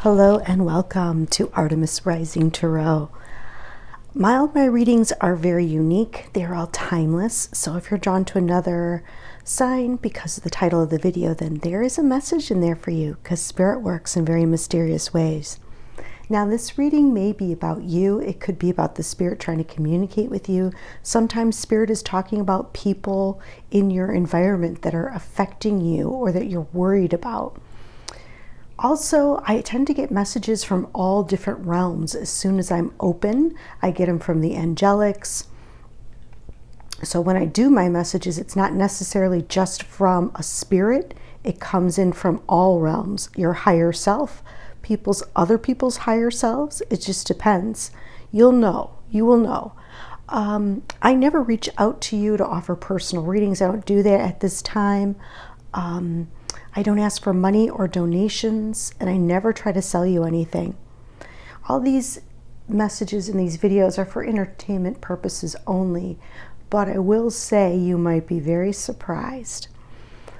Hello and welcome to Artemis Rising Tarot. All my readings are very unique. They're all timeless. So if you're drawn to another sign because of the title of the video, then there is a message in there for you because Spirit works in very mysterious ways. Now this reading may be about you. It could be about the Spirit trying to communicate with you. Sometimes Spirit is talking about people in your environment that are affecting you or that you're worried about. Also, I tend to get messages from all different realms as soon as I'm open. I get them from the angelics. So when I do my messages, it's not necessarily just from a spirit. It comes in from all realms, your higher self, other people's higher selves. It just depends. You'll know. You will know. I never reach out to you to offer personal readings. I don't do that at this time. I don't ask for money or donations, and I never try to sell you anything. All these messages in these videos are for entertainment purposes only, but I will say you might be very surprised.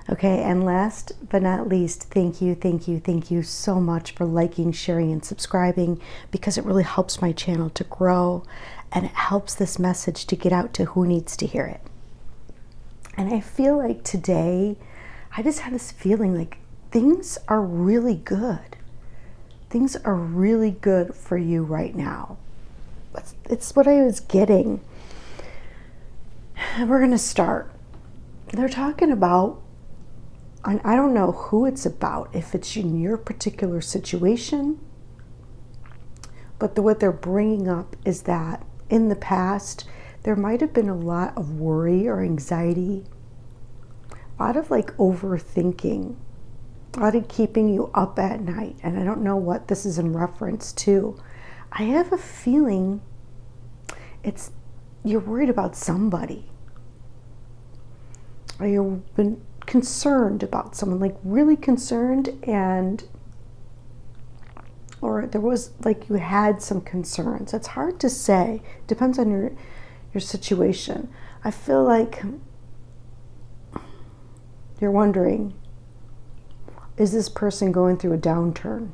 Okay, and last but not least, thank you so much for liking, sharing, and subscribing, because it really helps my channel to grow, and it helps this message to get out to who needs to hear it. And I feel like today, I just have this feeling like things are really good. Things are really good for you right now. It's what I was getting. And we're going to start. They're talking about, and I don't know who it's about, if it's in your particular situation, but what they're bringing up is that in the past, there might have been a lot of worry or anxiety, a lot of like overthinking, a lot of keeping you up at night. And I don't know what this is in reference to. I have a feeling you're worried about somebody. Or you've been concerned about someone, like really concerned, or there was like you had some concerns. It's hard to say. Depends on your situation. I feel like you're wondering, is this person going through a downturn?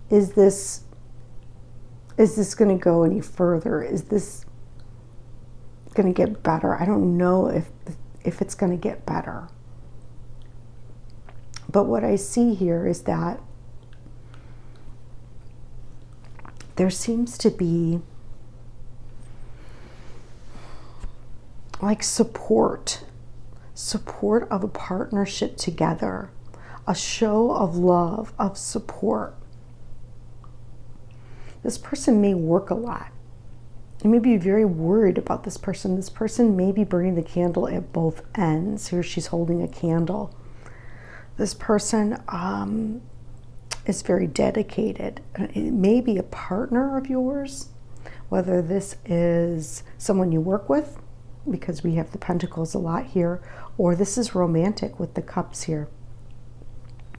Is this going to go any further? Is this going to get better? I don't know if it's going to get better. But what I see here is that there seems to be like support of a partnership together, a show of love, of support. This person may work a lot. You may be very worried about this person. This person may be burning the candle at both ends. Here she's holding a candle. This person is very dedicated. It may be a partner of yours, whether this is someone you work with, because we have the pentacles a lot here, or this is romantic with the cups here.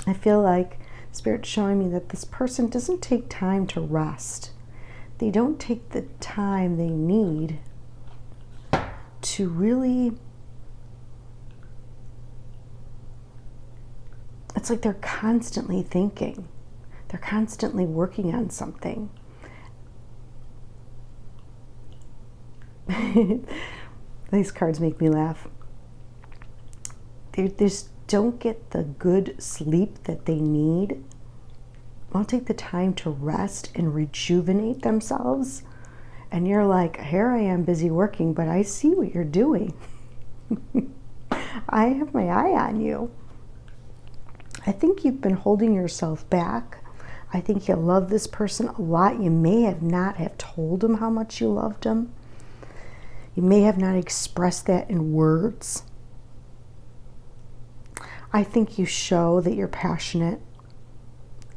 I feel like Spirit's showing me that this person doesn't take time to rest. They don't take the time they need to really, it's like they're constantly thinking. They're constantly working on something. These cards make me laugh. They just don't get the good sleep that they need. Won't take the time to rest and rejuvenate themselves. And you're like, here I am busy working, but I see what you're doing. I have my eye on you. I think you've been holding yourself back. I think you love this person a lot. You may have not have told them how much you loved them. You may have not expressed that in words. I think you show that you're passionate.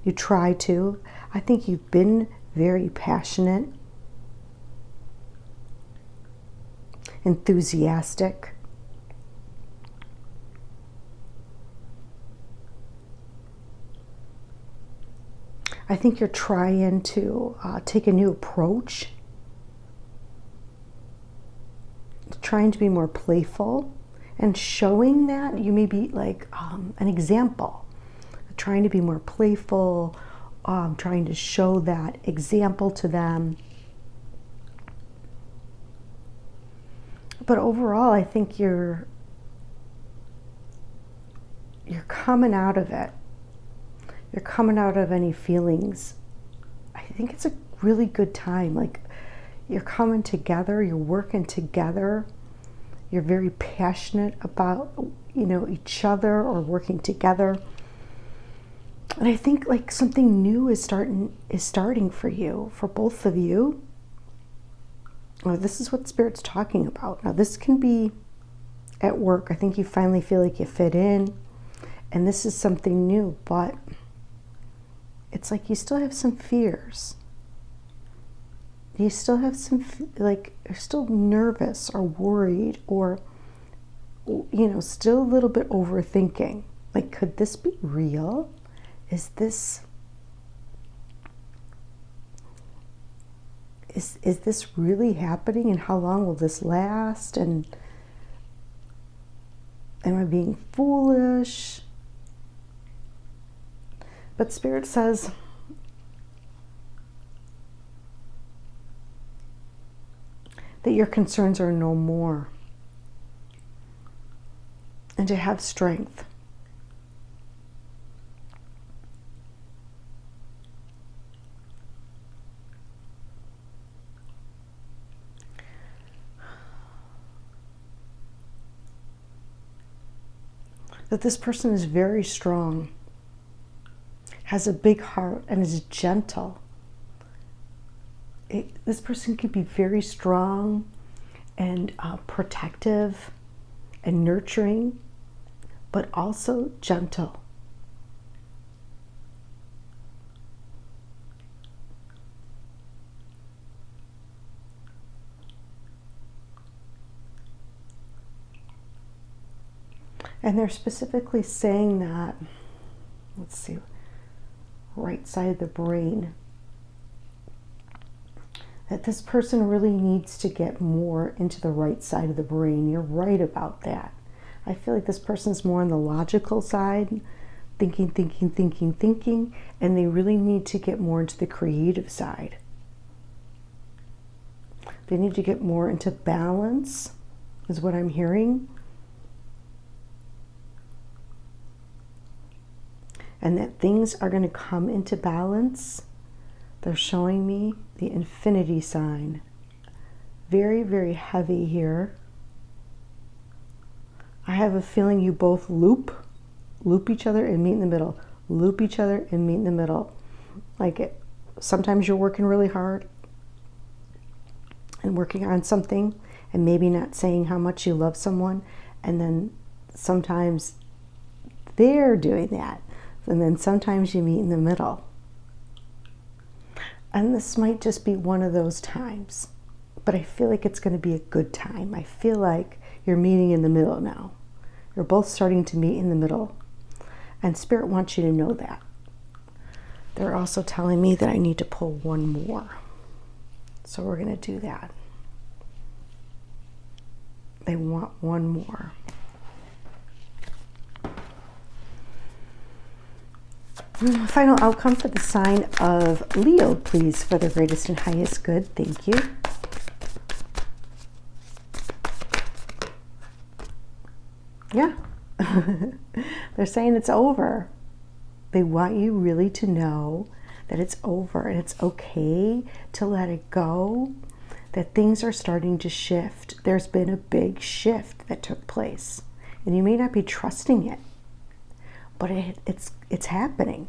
You try to. I think you've been very passionate, enthusiastic. I think you're trying to take a new approach, trying to be more playful and showing that. You may be like an example, trying to be more playful, trying to show that example to them. But overall, I think you're coming out of it. You're coming out of any feelings. I think it's a really good time. Like, you're coming together, you're working together. You're very passionate about, each other or working together. And I think like something new is starting for you, for both of you. Or this is what Spirit's talking about. Now, this can be at work. I think you finally feel like you fit in, and this is something new, but it's like you still have some fears. You still have some, like, you're still nervous or worried or, still a little bit overthinking. Like, could this be real? Is this really happening, and how long will this last, and am I being foolish? But Spirit says that your concerns are no more, and to have strength. That this person is very strong, has a big heart, and is gentle. This person could be very strong and protective and nurturing, but also gentle. And they're specifically saying that, let's see, right side of the brain, that this person really needs to get more into the right side of the brain. You're right about that. I feel like this person's more on the logical side, thinking, and they really need to get more into the creative side. They need to get more into balance, is what I'm hearing. And that things are going to come into balance. They're showing me the infinity sign. Very, very heavy here. I have a feeling you both loop each other and meet in the middle. Loop each other and meet in the middle. Like, sometimes you're working really hard and working on something and maybe not saying how much you love someone. And then sometimes they're doing that. And then sometimes you meet in the middle. And this might just be one of those times. But I feel like it's going to be a good time. I feel like you're meeting in the middle now. You're both starting to meet in the middle. And Spirit wants you to know that. They're also telling me that I need to pull one more. So we're going to do that. They want one more. Final outcome for the sign of Leo, please, for the greatest and highest good. Thank you. Yeah. They're saying it's over. They want you really to know that it's over and it's okay to let it go, that things are starting to shift. There's been a big shift that took place, and you may not be trusting it, but it's happening.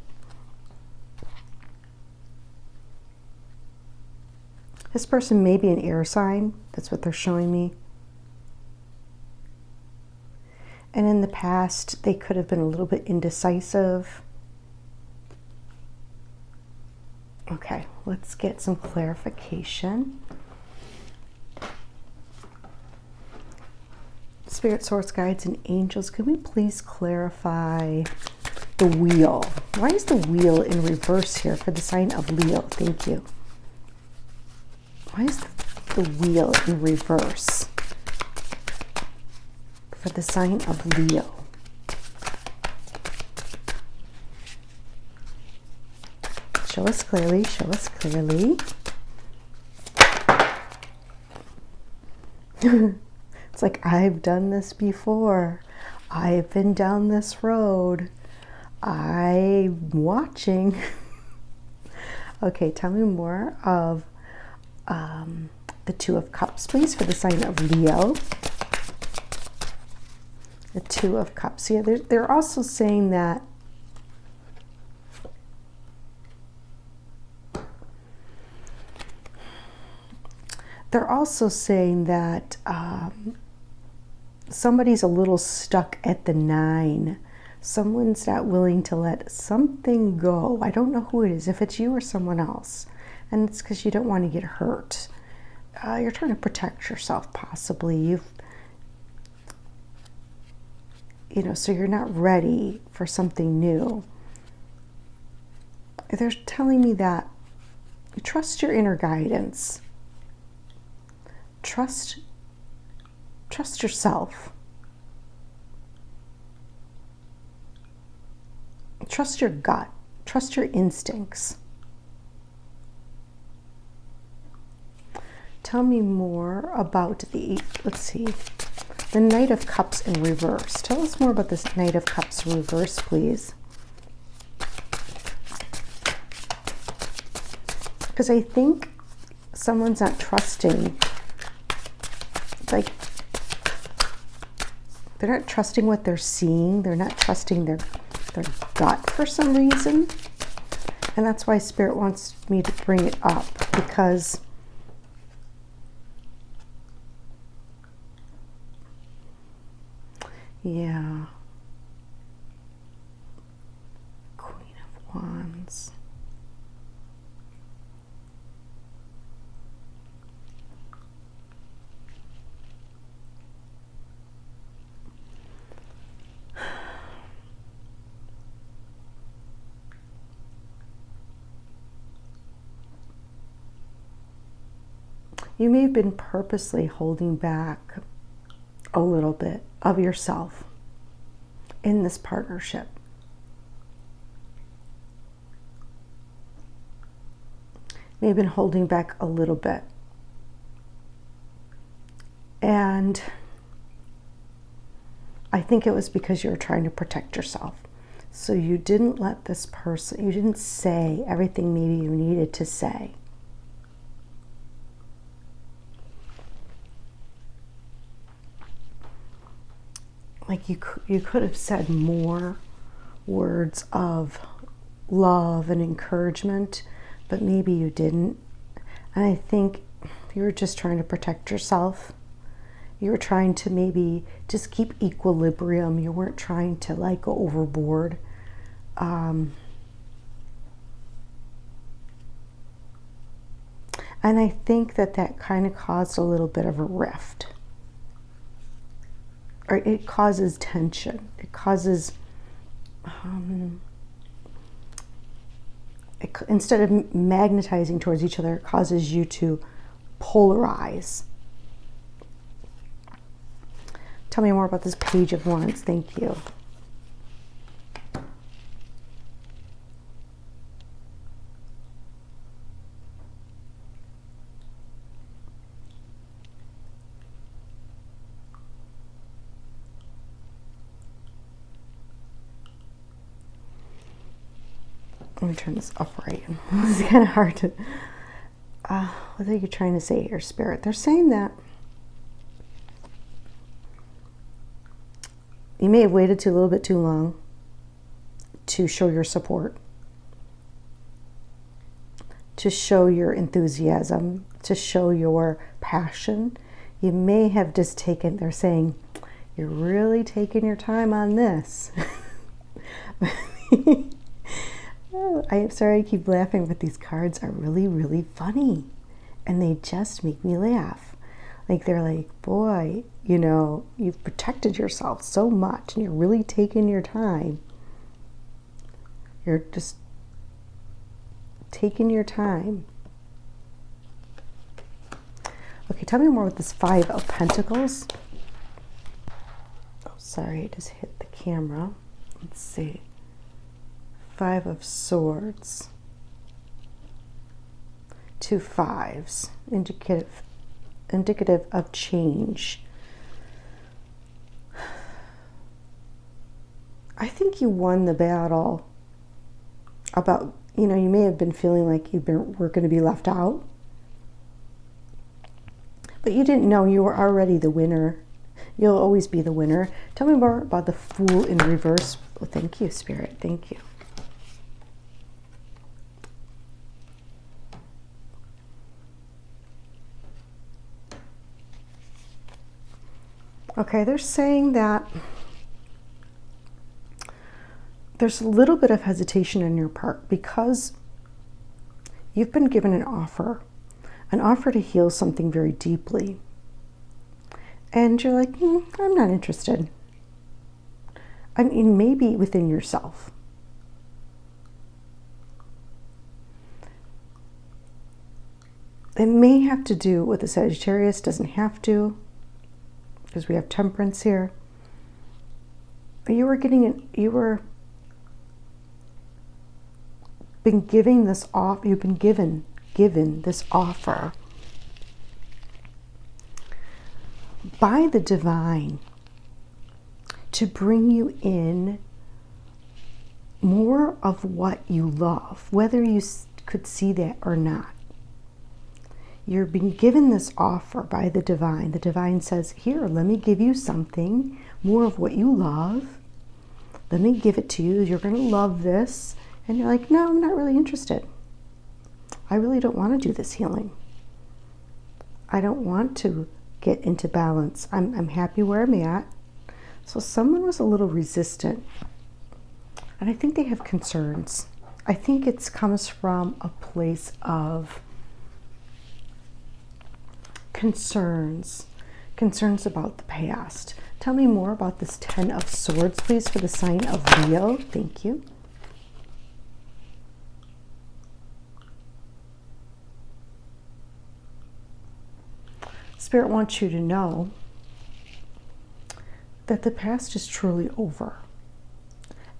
This person may be an air sign. That's what they're showing me. And in the past, they could have been a little bit indecisive. Okay, let's get some clarification. Spirit, source, guides, and angels, can we please clarify the wheel? Why is the wheel in reverse here for the sign of Leo? Thank you. Why is the wheel in reverse? for the sign of Leo. Show us clearly, show us clearly. It's like, I've done this before. I've been down this road. I'm watching. Okay, tell me more of the Two of Cups, please, for the sign of Leo. The Two of Cups. Yeah, they're also saying that somebody's a little stuck at the 9. Someone's not willing to let something go. I don't know who it is, if it's you or someone else. And it's because you don't want to get hurt. You're trying to protect yourself, possibly. So you're not ready for something new. They're telling me that trust your inner guidance. Trust yourself. Trust your gut. Trust your instincts. Tell me more about the Knight of Cups in reverse. Tell us more about this Knight of Cups reverse, please. Because I think someone's not trusting. Like, they're not trusting what they're seeing. They're not trusting their gut for some reason. And that's why Spirit wants me to bring it up, because yeah. Queen of Wands. You may have been purposely holding back a little bit of yourself in this partnership. May have been holding back a little bit. And I think it was because you were trying to protect yourself. So you didn't let this person, you didn't say everything maybe you needed to say. Like you could have said more words of love and encouragement, but maybe you didn't. And I think you were just trying to protect yourself. You were trying to maybe just keep equilibrium. You weren't trying to like go overboard. And I think that kind of caused a little bit of a rift. Or it causes tension. It causes, instead of magnetizing towards each other, it causes you to polarize. Tell me more about this Page of Wands. Thank you. Let me turn this upright. It's kind of hard to... what are you trying to say here, Spirit? They're saying that you may have waited a little bit too long to show your support, to show your enthusiasm, to show your passion. You may have just taken... They're saying, you're really taking your time on this. I'm sorry I keep laughing, but these cards are really, really funny. And they just make me laugh. Like, they're like, boy, you know, you've protected yourself so much and you're really taking your time. You're just taking your time. Okay, tell me more with this Five of Pentacles. Sorry, I just hit the camera. Let's see. 5 of Swords. 2 fives, indicative of change. I think you won the battle about, you may have been feeling like were going to be left out, but you didn't know you were already the winner. You'll always be the winner. Tell me more about the Fool in reverse. Well, thank you, Spirit. Thank you. Okay, they're saying that there's a little bit of hesitation on your part because you've been given an offer to heal something very deeply. And you're like, I'm not interested. I mean, maybe within yourself. It may have to do with the Sagittarius, doesn't have to, because we have Temperance here. You were been giving this off. You've been given this offer by the divine to bring you in more of what you love, whether you could see that or not. You're being given this offer by the divine. The divine says, here, let me give you something, more of what you love. Let me give it to you. You're going to love this. And you're like, no, I'm not really interested. I really don't want to do this healing. I don't want to get into balance. I'm happy where I'm at. So someone was a little resistant. And I think they have concerns. I think it comes from a place of concerns about the past. Tell me more about this 10 of Swords, please, for the sign of Leo. Thank you. Spirit wants you to know that the past is truly over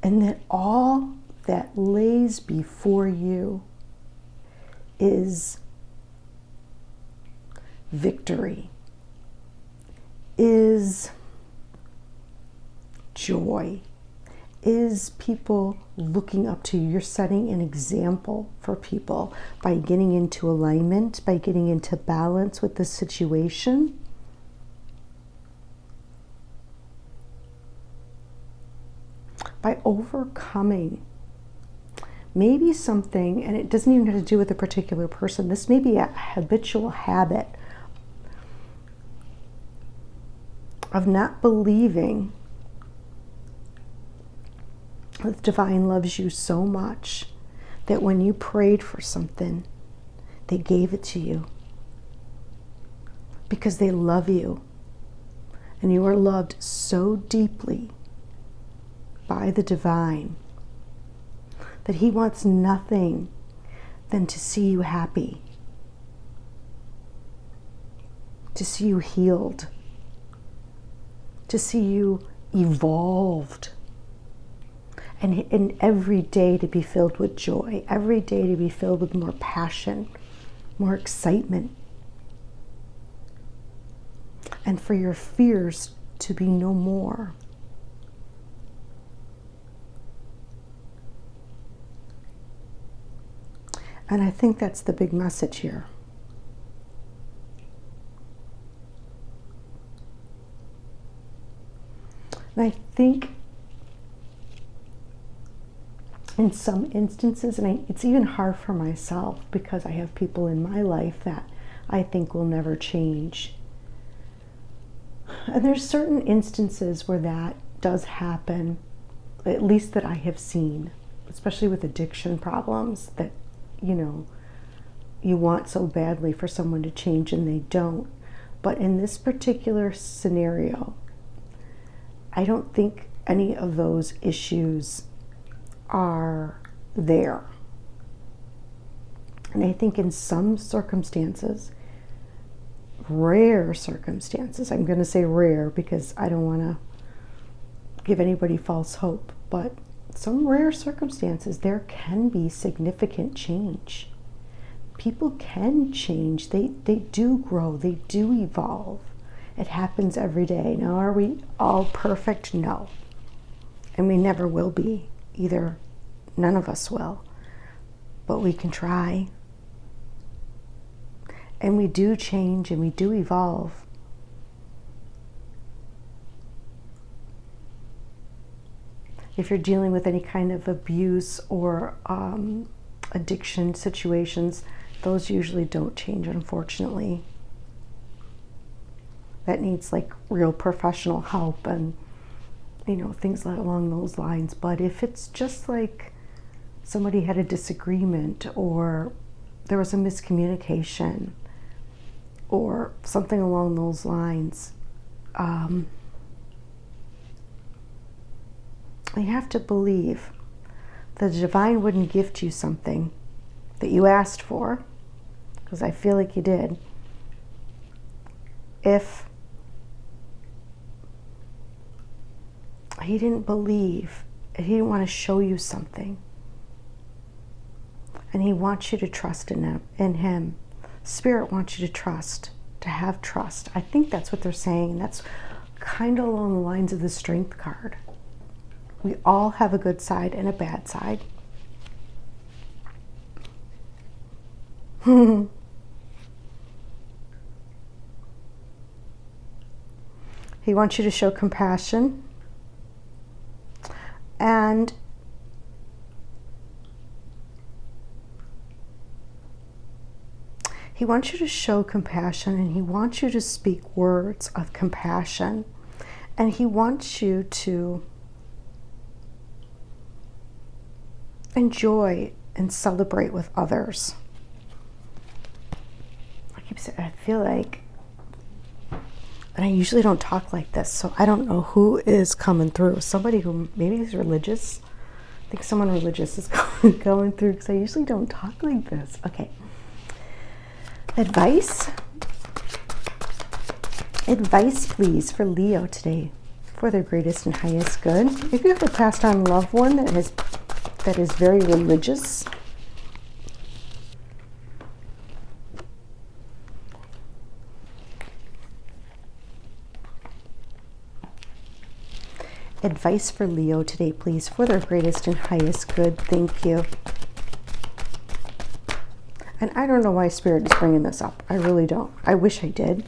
and that all that lays before you is victory, is joy, is people looking up to you. You're setting an example for people by getting into alignment, by getting into balance with the situation. By overcoming maybe something, and it doesn't even have to do with a particular person. This may be a habitual habit of not believing the divine loves you so much that when you prayed for something, they gave it to you because they love you, and you are loved so deeply by the divine that he wants nothing than to see you happy, to see you healed, to see you evolved, and every day to be filled with joy, every day to be filled with more passion, more excitement, and for your fears to be no more. And I think that's the big message here. And I think in some instances, and it's even hard for myself because I have people in my life that I think will never change. And there's certain instances where that does happen, at least that I have seen, especially with addiction problems, that you want so badly for someone to change and they don't. But in this particular scenario, I don't think any of those issues are there. And I think in some circumstances, rare circumstances, I'm going to say rare because I don't want to give anybody false hope, but some rare circumstances, there can be significant change. People can change. They do grow. They do evolve. It happens every day. Now, are we all perfect? No. And we never will be. Either none of us will. But we can try. And we do change and we do evolve. If you're dealing with any kind of abuse or addiction situations, those usually don't change, unfortunately. That needs like real professional help and, things along those lines. But if it's just like somebody had a disagreement or there was a miscommunication or something along those lines, you have to believe that the divine wouldn't gift you something that you asked for, because I feel like you did, if he didn't believe, he didn't want to show you something. And he wants you to trust in him. Spirit wants you to trust, to have trust. I think that's what they're saying, and that's kind of along the lines of the Strength card. We all have a good side and a bad side. He wants you to show compassion, and he wants you to show compassion, and he wants you to speak words of compassion, and he wants you to enjoy and celebrate with others. I feel like, and I usually don't talk like this, so I don't know who is coming through. Somebody who maybe is religious. I think someone religious is going through, because I usually don't talk like this. Okay. Advice, please, for Leo today, for their greatest and highest good. If you have a passed on loved one that is very religious, advice for Leo today, please, for their greatest and highest good. Thank you. And I don't know why Spirit is bringing this up. I really don't. I wish I did.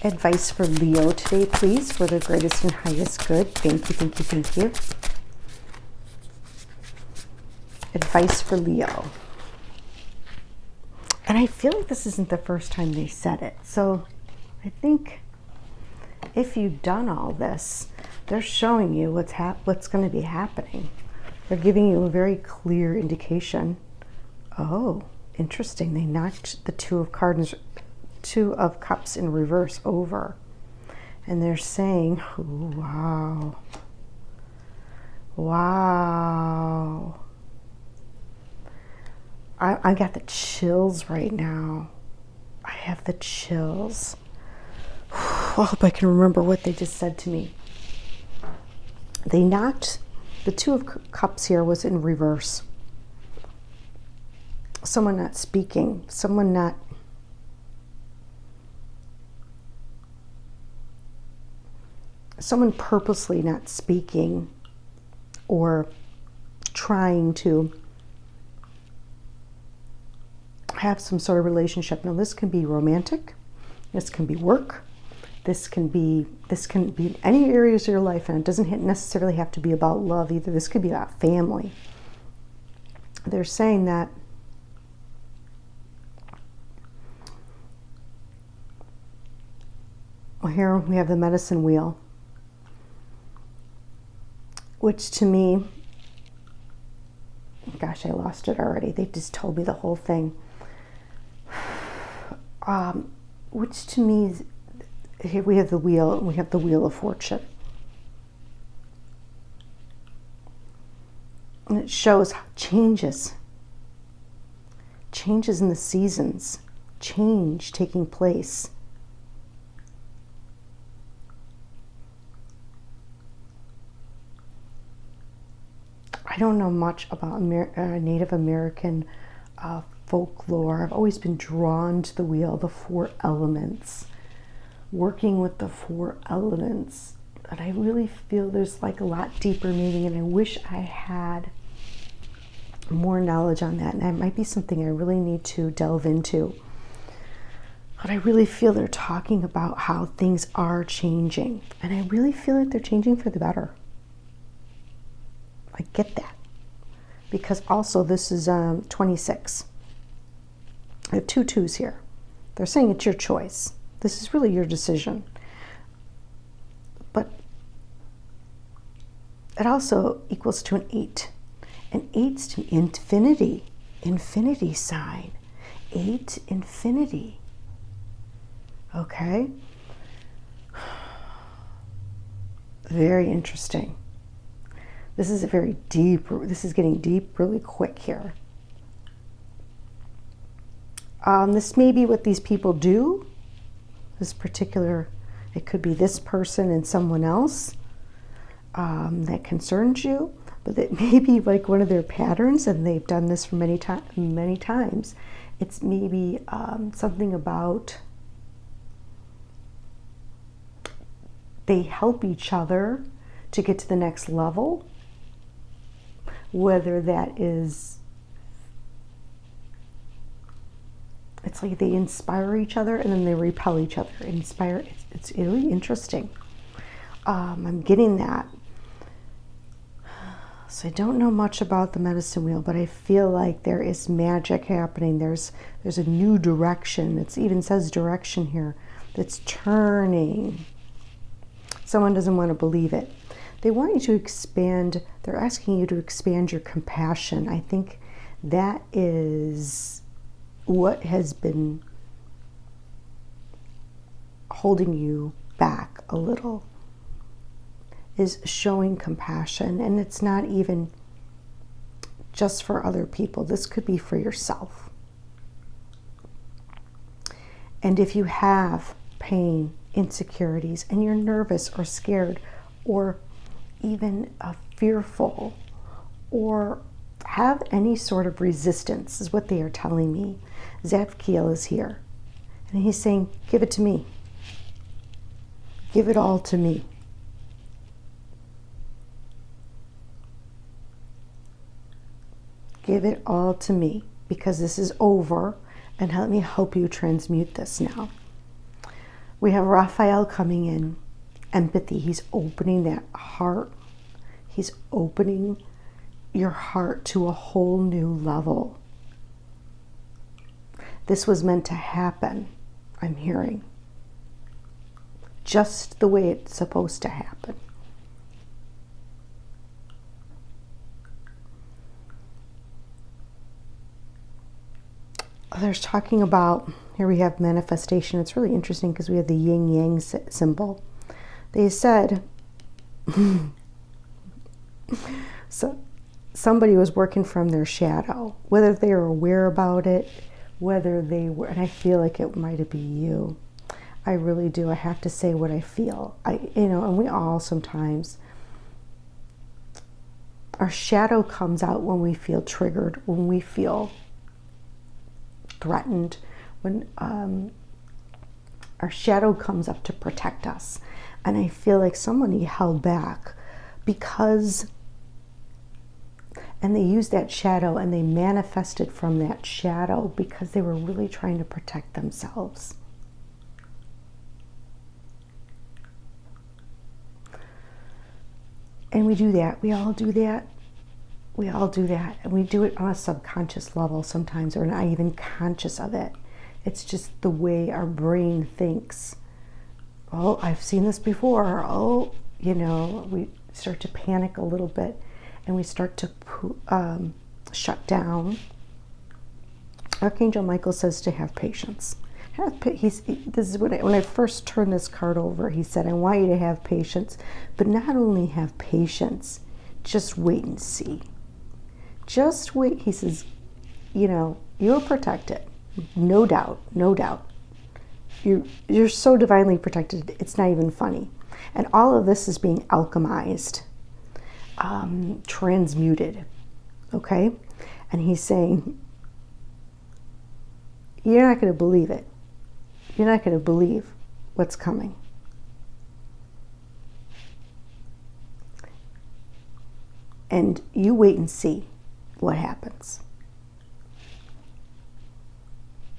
Advice for Leo today, please, for their greatest and highest good. Thank you, thank you, thank you. Advice for Leo. And I feel like this isn't the first time they said it. So I think if you've done all this, they're showing you what's going to be happening. They're giving you a very clear indication. Oh, interesting. They knocked the Two of Cups in reverse over. And they're saying, wow. Wow. I got the chills right now. I have the chills. I hope I can remember what they just said to me. They knocked, the Two of Cups here was in reverse. Someone not speaking, someone purposely not speaking or trying to have some sort of relationship. Now, this can be romantic, this can be work, this can be any areas of your life, and it doesn't necessarily have to be about love either. This could be about family. They're saying that well, here we have the medicine wheel, which to me, gosh, I lost it already. They just told me the whole thing. Which to me here we have the wheel, and we have the Wheel of Fortune. And it shows changes in the seasons, change taking place. I don't know much about Native American folklore. I've always been drawn to the wheel, the 4 elements, working with the 4 elements. But I really feel there's like a lot deeper meaning, and I wish I had more knowledge on that. And that might be something I really need to delve into. But I really feel they're talking about how things are changing. And I really feel like they're changing for the better. I get that. Because also this is 26. I have 2 2s here. They're saying it's your choice. This is really your decision. But it also equals to an 8. And 8's to infinity. Infinity sign. 8, infinity. Okay? Very interesting. This is a very deep, this is getting deep really quick here. This may be what these people do. This particular, it could be this person and someone else that concerns you, but it may be like one of their patterns, and they've done this for many times. It's maybe something about they help each other to get to the next level, whether that is, it's like they inspire each other and then they repel each other. Inspire, it's really interesting. I'm getting that. So I don't know much about the medicine wheel, but I feel like there is magic happening. There's a new direction. It even says direction here that's turning. Someone doesn't want to believe it. They want you to expand. They're asking you to expand your compassion. I think that is what has been holding you back a little, is showing compassion. And it's not even just for other people. This could be for yourself. And if you have pain, insecurities, and you're nervous or scared or even fearful or have any sort of resistance, is what they are telling me. Zadkiel is here, and he's saying, give it to me. Give it all to me. Give it all to me, because this is over, and let me help you transmute this now. We have Raphael coming in. Empathy. He's opening that heart. He's opening your heart to a whole new level. This was meant to happen, I'm hearing. Just the way it's supposed to happen. There's talking about, here we have manifestation. It's really interesting because we have the yin yang symbol. They said, so somebody was working from their shadow, whether they were aware about it, whether they were, and I feel like it might be you. I really do. I have to say what I feel. And we all sometimes, our shadow comes out when we feel triggered, when we feel threatened, when our shadow comes up to protect us. And I feel like somebody held back because, and they used that shadow and they manifested from that shadow because they were really trying to protect themselves. And we do that. We all do that. We all do that. And we do it on a subconscious level sometimes, or not even conscious of it. It's just the way our brain thinks. Oh, I've seen this before. Oh, we start to panic a little bit, and we start to shut down. Archangel Michael says to have patience. This is when I first turned this card over. He said, I want you to have patience, but not only have patience, just wait and see. Just wait. He says, you're protected. No doubt, no doubt. You're so divinely protected, it's not even funny. And all of this is being alchemized, transmuted, okay? And he's saying, you're not going to believe it. You're not going to believe what's coming. And you wait and see what happens.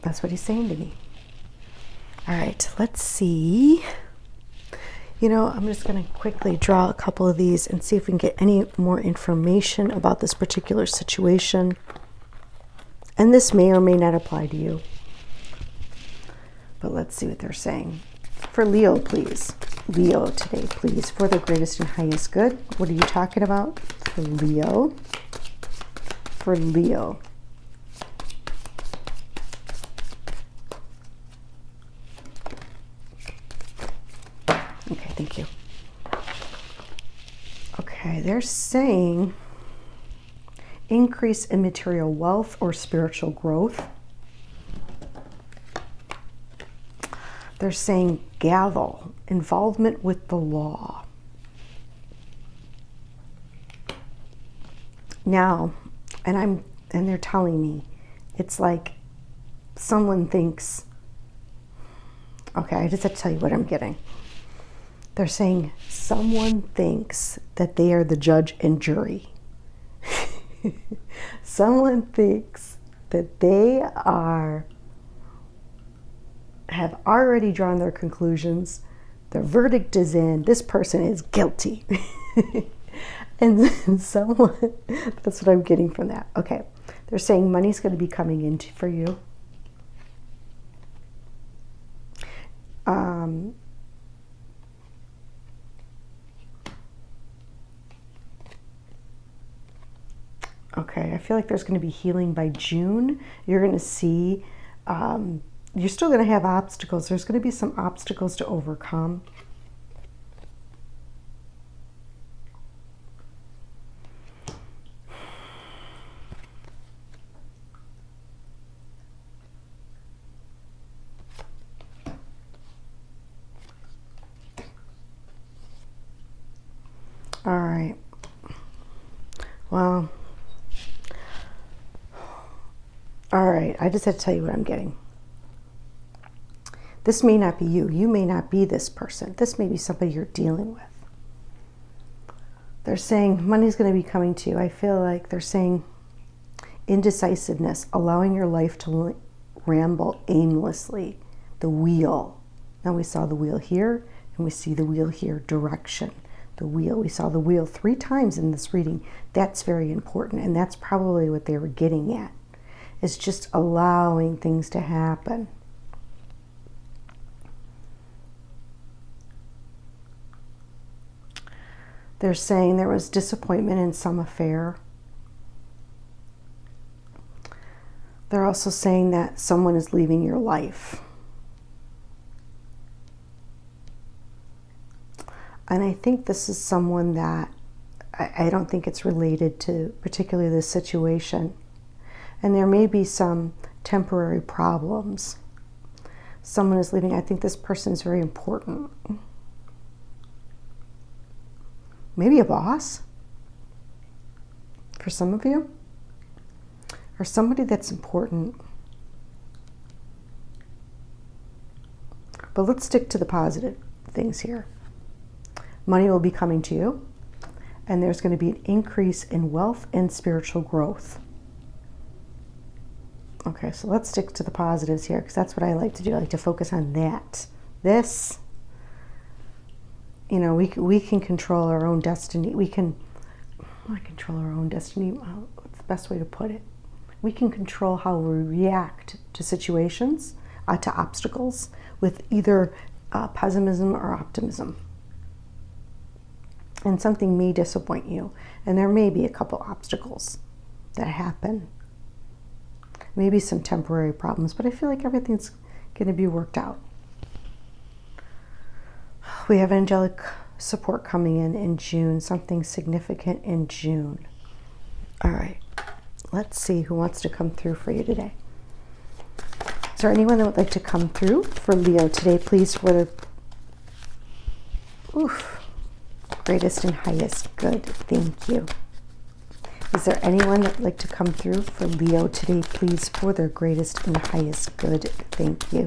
That's what he's saying to me. All right, let's see. I'm just going to quickly draw a couple of these and see if we can get any more information about this particular situation. And this may or may not apply to you. But let's see what they're saying. For Leo, please. Leo today, please. For the greatest and highest good. What are you talking about? For Leo. For Leo. Okay, thank you. Okay, they're saying increase in material wealth or spiritual growth. They're saying gavel, involvement with the law. Now, and they're telling me, it's like someone thinks, okay, I just have to tell you what I'm getting. They're saying someone thinks that they are the judge and jury. Someone thinks that they have already drawn their conclusions. The verdict is in. This person is guilty. And someone, that's what I'm getting from that. Okay. They're saying money's going to be coming in for you. Okay, I feel like there's going to be healing by June. You're going to see, you're still going to have obstacles. There's going to be some obstacles to overcome. All right. Well, all right. I just had to tell you what I'm getting. This may not be you. You may not be this person. This may be somebody you're dealing with. They're saying money's going to be coming to you. I feel like they're saying indecisiveness, allowing your life to ramble aimlessly. The wheel. Now we saw the wheel here, and we see the wheel here. Direction. The wheel. We saw the wheel 3 times in this reading. That's very important, and that's probably what they were getting at. Is just allowing things to happen. They're saying there was disappointment in some affair. They're also saying that someone is leaving your life. And I think this is someone that I don't think it's related to particularly this situation. And there may be some temporary problems. Someone is leaving. I think this person is very important. Maybe a boss for some of you, or somebody that's important. But let's stick to the positive things here. Money will be coming to you, and there's going to be an increase in wealth and spiritual growth. Okay, so let's stick to the positives here, because that's what I like to do. I like to focus on that. This, we can control our own destiny. We can not control our own destiny. What's the best way to put it? We can control how we react to situations, to obstacles, with either pessimism or optimism. And something may disappoint you, and there may be a couple obstacles that happen. Maybe some temporary problems, but I feel like everything's going to be worked out. We have angelic support coming in June, something significant in June. All right, let's see who wants to come through for you today. Is there anyone that would like to come through for Leo today, please, for the greatest and highest good? Thank you. Is there anyone that would like to come through for Leo today, please, for their greatest and highest good? Thank you.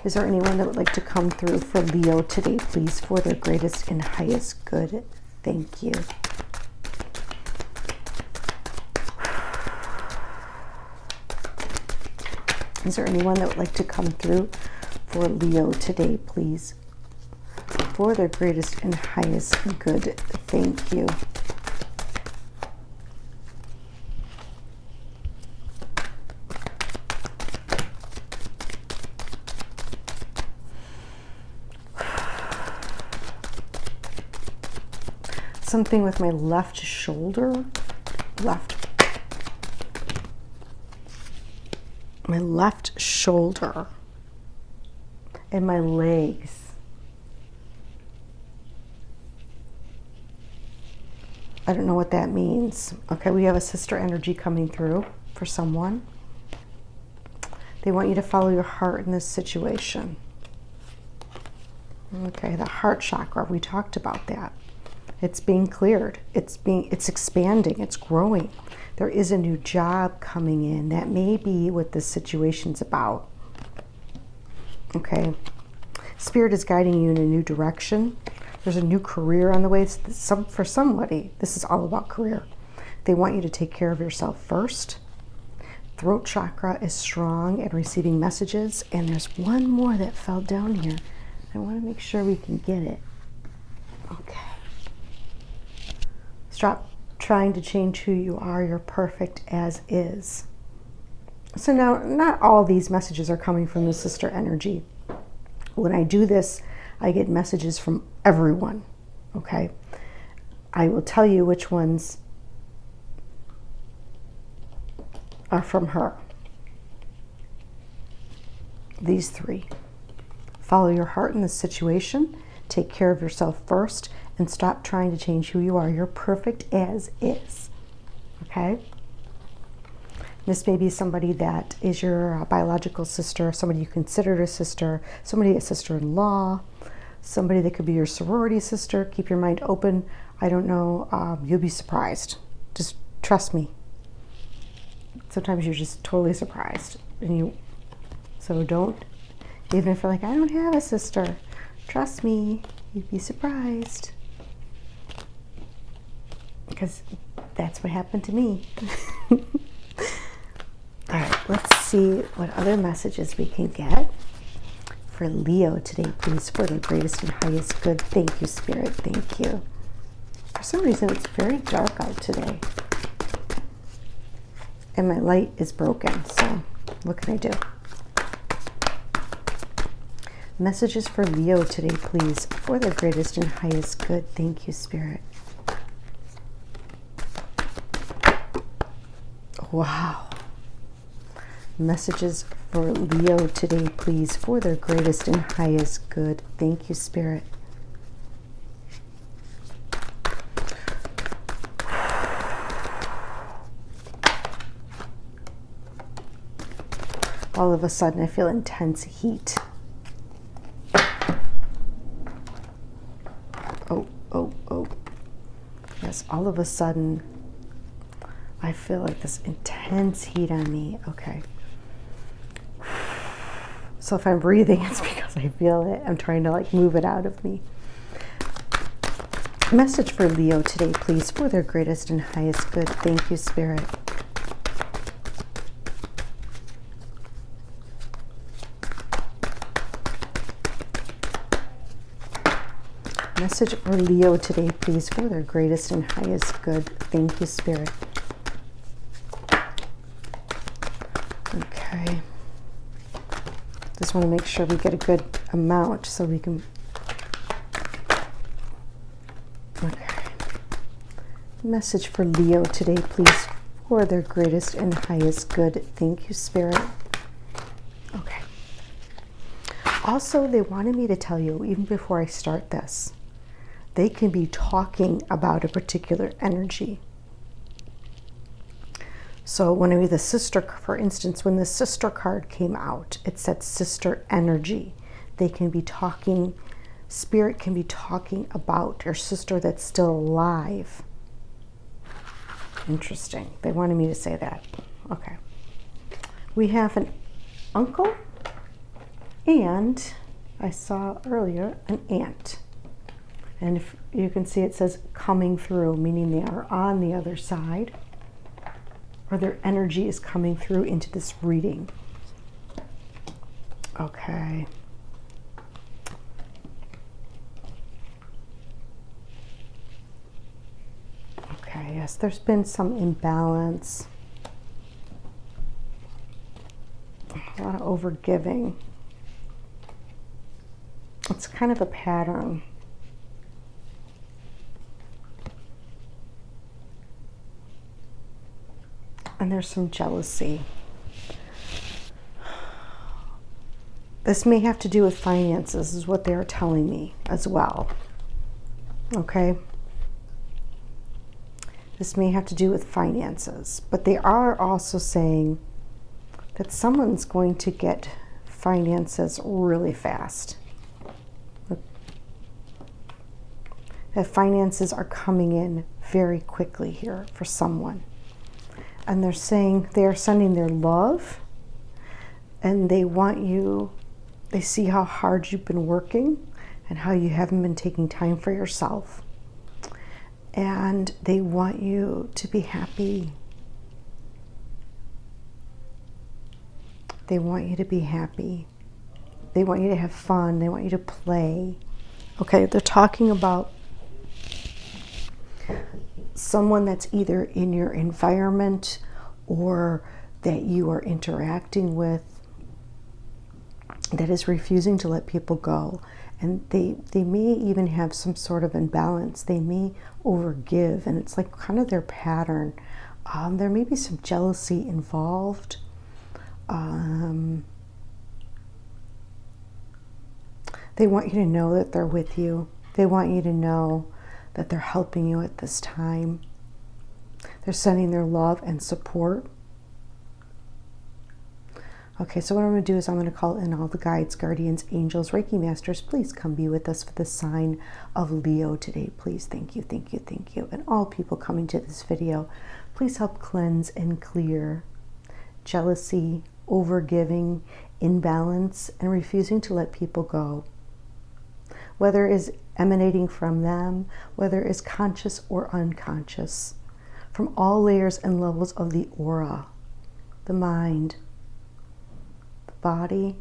Is there anyone that would like to come through for Leo today, please, for their greatest and highest good? Thank you. Is there anyone that would like to come through for Leo today, please, for their greatest and highest good? Thank you. Something with my left shoulder, my left shoulder and my legs. I don't know what that means. Okay, we have a sister energy coming through for someone. They want you to follow your heart in this situation. Okay, the heart chakra, we talked about that. It's being cleared. It's expanding. It's growing. There is a new job coming in. That may be what this situation's about. Okay. Spirit is guiding you in a new direction. There's a new career on the way. For somebody, this is all about career. They want you to take care of yourself first. Throat chakra is strong and receiving messages. And there's one more that fell down here. I want to make sure we can get it. Okay. Stop trying to change who you are. You're perfect as is. So now, not all these messages are coming from the sister energy. When I do this, I get messages from everyone, okay? I will tell you which ones are from her. These three. Follow your heart in this situation. Take care of yourself first. And stop trying to change who you are. You're perfect as is. Okay? This may be somebody that is your biological sister, somebody you considered a sister, somebody a sister-in-law, somebody that could be your sorority sister. Keep your mind open. I don't know. You'll be surprised. Just trust me. Sometimes you're just totally surprised. So don't, even if you're like, I don't have a sister, trust me, you'd be surprised. Because that's what happened to me. All right, let's see what other messages we can get for Leo today, please, for the greatest and highest good. Thank you, Spirit. Thank you. For some reason, it's very dark out today. And my light is broken, so what can I do? Messages for Leo today, please, for the greatest and highest good. Thank you, Spirit. Wow. Messages for Leo today, please, for their greatest and highest good. Thank you, Spirit. All of a sudden, I feel intense heat. Oh. Yes, all of a sudden, I feel like this intense heat on me. Okay. So if I'm breathing, it's because I feel it. I'm trying to move it out of me. Message for Leo today, please, for their greatest and highest good. Thank you, Spirit. Message for Leo today, please, for their greatest and highest good. Thank you, Spirit. Okay. Just want to make sure we get a good amount so we can... Okay. Message for Leo today, please, for their greatest and highest good. Thank you, Spirit. Okay. Also, they wanted me to tell you, even before I start this, they can be talking about a particular energy. So when the sister, for instance, when the sister card came out, it said sister energy. They can be talking, Spirit can be talking about your sister that's still alive. Interesting. They wanted me to say that. Okay. We have an uncle and I saw earlier an aunt. And if you can see, it says coming through, meaning they are on the other side, or their energy is coming through into this reading. Okay. Okay, yes, there's been some imbalance. A lot of overgiving. It's kind of a pattern. And there's some jealousy. This may have to do with finances, is what they're telling me as well. Okay? This may have to do with finances, but they are also saying that someone's going to get finances really fast. That finances are coming in very quickly here for someone. And they're saying they are sending their love, and they want you, they see how hard you've been working and how you haven't been taking time for yourself. And they want you to be happy. They want you to be happy. They want you to have fun. They want you to play. Okay, they're talking about someone that's either in your environment or that you are interacting with that is refusing to let people go. And they may even have some sort of imbalance. They may overgive, and it's like kind of their pattern. There may be some jealousy involved. They want you to know that they're with you. They want you to know that they're helping you at this time. They're sending their love and support. Okay, so what I'm going to do is I'm going to call in all the guides, guardians, angels, Reiki masters. Please come be with us for the sign of Leo today. Please, thank you, thank you, thank you. And all people coming to this video, please help cleanse and clear jealousy, overgiving, imbalance, and refusing to let people go. Whether it is emanating from them, whether it is conscious or unconscious, from all layers and levels of the aura, the mind, the body,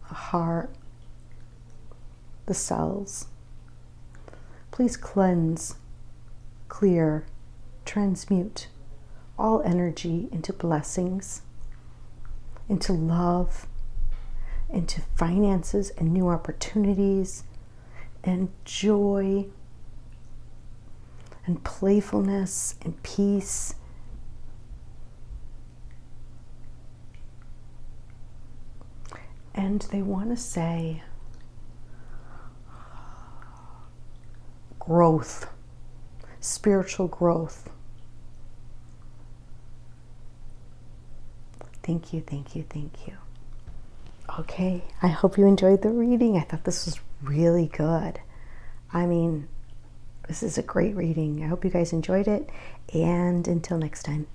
the heart, the cells. Please cleanse, clear, transmute all energy into blessings, into love, into finances and new opportunities, and joy, and playfulness, and peace. And they want to say growth, spiritual growth. Thank you, thank you, thank you. Okay, I hope you enjoyed the reading. I thought this was really good. I mean, this is a great reading. I hope you guys enjoyed it. And until next time.